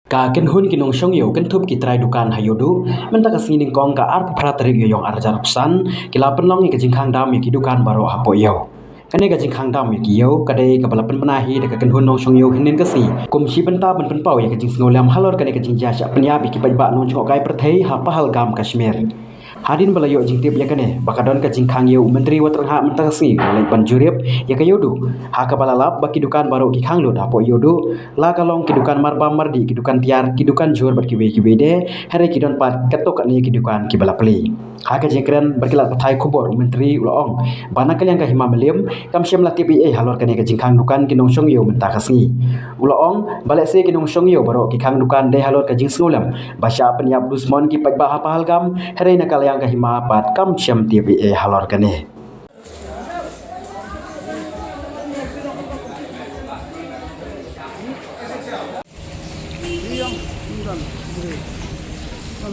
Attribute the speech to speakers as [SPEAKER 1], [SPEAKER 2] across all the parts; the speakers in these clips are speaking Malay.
[SPEAKER 1] Ka ken hun kinong syong yo ken thup ki trai dukan hayodu menta ka sining kong ka ar pratri yo yong ar jarapsan kila penlong ki jingkhang dam ki dukan baro hapo yo kane ka jingkhang dam ki yo kadai ka balapan menahi de ka ken hun nong syong yo hinin ka si kum si penta ben pen pau ya ka jing snolam halor kane ka jing jasya penya bi ki ba nong jong kai prathei ha pahalgam kashmir Hadin balayo jingtip ya kane bakadon ka jingkhang yo menteri watrang ha menta si oleh panjurip ya ka yodu ha ka balalap baki dukan baro ki khang lo dapo yodu la kalong ki dukan marba mardi ki dukan tiar ki dukan jur bat ki be de hari ki don pat katok ni ki dukan ki balapli ha ka jingkren berkilat pathai khubor menteri ulong bana kalyang ka himamalium kam syam la tipi halor kane ka jingkhang dukan ki nong syong yo menta kasni ulong balek se ki nong syong yo baro ki khang dukan de halor ka jing snolam basya penyap dusmon ki pajba ha pahalgam hari na kalyang ka hima pat kam syam tipi halor kane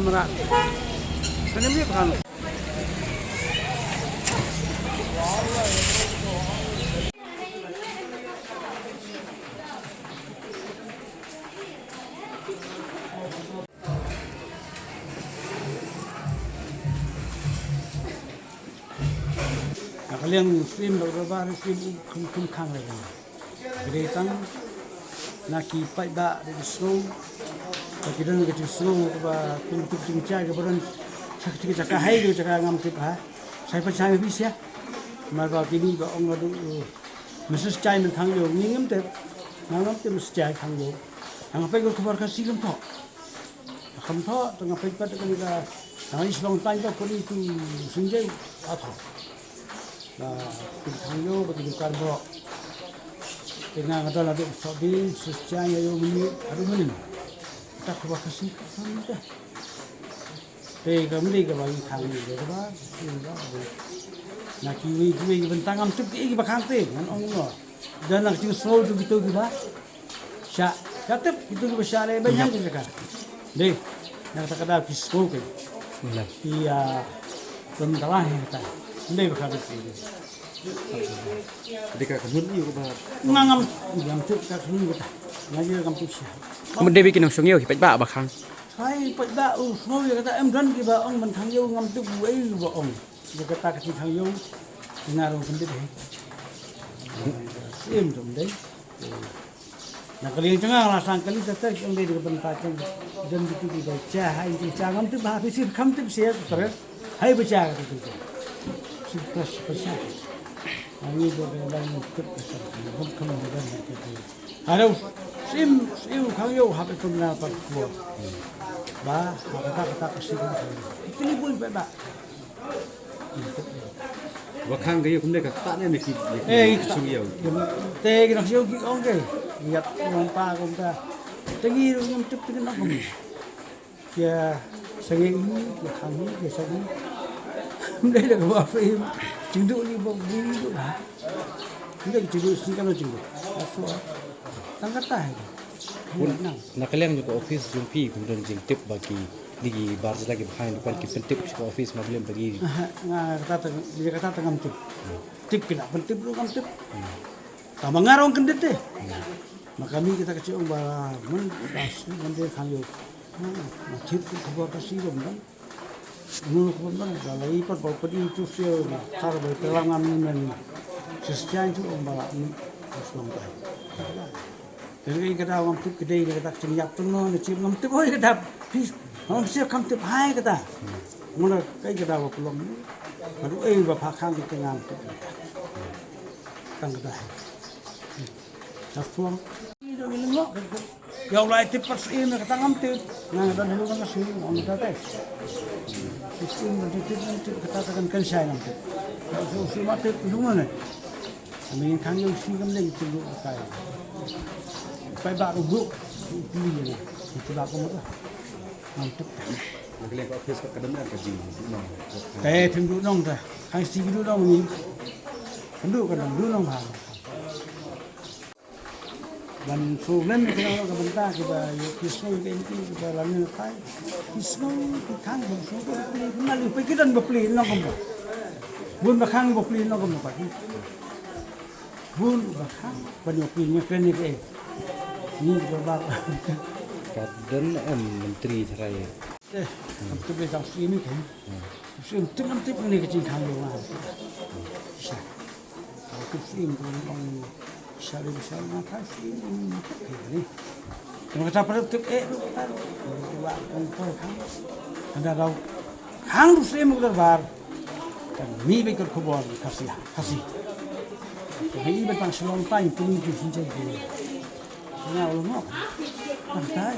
[SPEAKER 2] Merak. Kena beli apa kan? Kalian muslim beberapa muslim kum kang lagi. Jadi tang naki pai ba di snow. Kita nak kerja slow, apa untuk cincai kemudian sakit cakap hai tu cakap ngam tip ha. Saya percaya bisa. Maka kini ba orang ada mesti cai mentang yo ngam tip, ngam tip mesti cai khang yo. Ang apa ko kabar kasih lam tho. Kham tho tengah pai pat kan kita ang islang tay ta ko itu sunjai atho. Nah, khang yo betul karbo. Tengah ada lagi sobi suscai yo mini aduh mini. Tak kuat kasih kan dah. Kami ke bagi kami je, apa? Nak kiwi bentang am tu kiki bakang te, kan orang no. Dan nak cing slow tu gitu juga. Syak, katep itu juga syare banyak juga kan. Deh, nak tak ada slow ke. Iya, tentang kita. Deh bakal itu.
[SPEAKER 3] Ketika kenun iyo ba
[SPEAKER 2] Ngam tu kat kenun kita. Ngaji ngam tu syak.
[SPEAKER 1] kemudian bikin nong syong yo ki pajba bakang
[SPEAKER 2] Hai pada semua dia kata dan kita orang bentang yo ngam tu buai ba ong. Dia kata kat bentang yo dengar orang sendiri deh. Sim tu deh. Nak kali tengah lah sangkali tetap yang dia bentar tu dan itu dia cah hai tu cah ngam tu bah bisir kham tu sia terus hai baca kata tu. Super super. Ini dia dalam tu kham dan itu. Halo sim kang yo habis tu na pak buat. Ba kata kasih kan. Ini pun beda.
[SPEAKER 3] wakang gayo kumde ka ta ne ki sung iyo
[SPEAKER 2] Te ki nak siu ki ong ke. Lihat orang pa kum ta. Tengi ngam tup tu nak kum. Ya sangi ini ya kang ni ya sangi. Đây là cái phim chứng dụ như bộ ví dụ là chúng ta chứng dụ sinh cái chứng dụ tăng cắt tài
[SPEAKER 3] na kalyang ko office jumpi kumdon jing tip bagi digi bar lagi behind kan ki tip ko office mablem bagi
[SPEAKER 2] kata dia kata tengam tip kena pentip lu kan tip tambah ngarong kendit deh maka kami kita kecil bala men das mende khayo macit ku khobor kasih dong kan mulu kan dalai par bau padi tu sio kar bai telangan men sesjan tu bala ni selong tai jadi kita orang tip kedai kita cenyak tu no ni cip ngam tip oi kita pis orang siap kam tip hai kita mula kai kita wa pelong baru ba phakang kita ngam tip tang kita Tafung. Itu ilmu. Ya Allah itu pas ini kata ngamtil. Nah dan dulu kan sih orang kata. Sistem itu katakan kan saya ngamtil. Kalau si mati itu mana? Kami kan yang sih kami lagi tunggu kaya. Pai baru bu pilih ni. Itu dah kamu tu. Ngamtil.
[SPEAKER 3] na kalyang ko office ka kadam ka jing no
[SPEAKER 2] Tunggu nong dah. Kan sih dulu nong ni. Tunggu dulu nong hang. Dan problem kita orang kebentar kita kisah ini kita lalu kai kisah kita kan bersama kita lalu kita beli nak apa bun bakang beli nak apa bun bakang banyak punya keren ini ini berbab
[SPEAKER 3] dekat dan menteri terai.
[SPEAKER 2] Itu beda sini kan. Sini tip ini kecil kali mana. Bisa. Kalau tu sini orang cari bisa makan sini. Ini. Kalau kita pada tip buat orang kan. Anda tahu. Hang tu sini mungkin bar. Kan mi bekar kubur kasih. Jadi betang selong tay pun itu sini jadi. Ini awalnya. Pantai.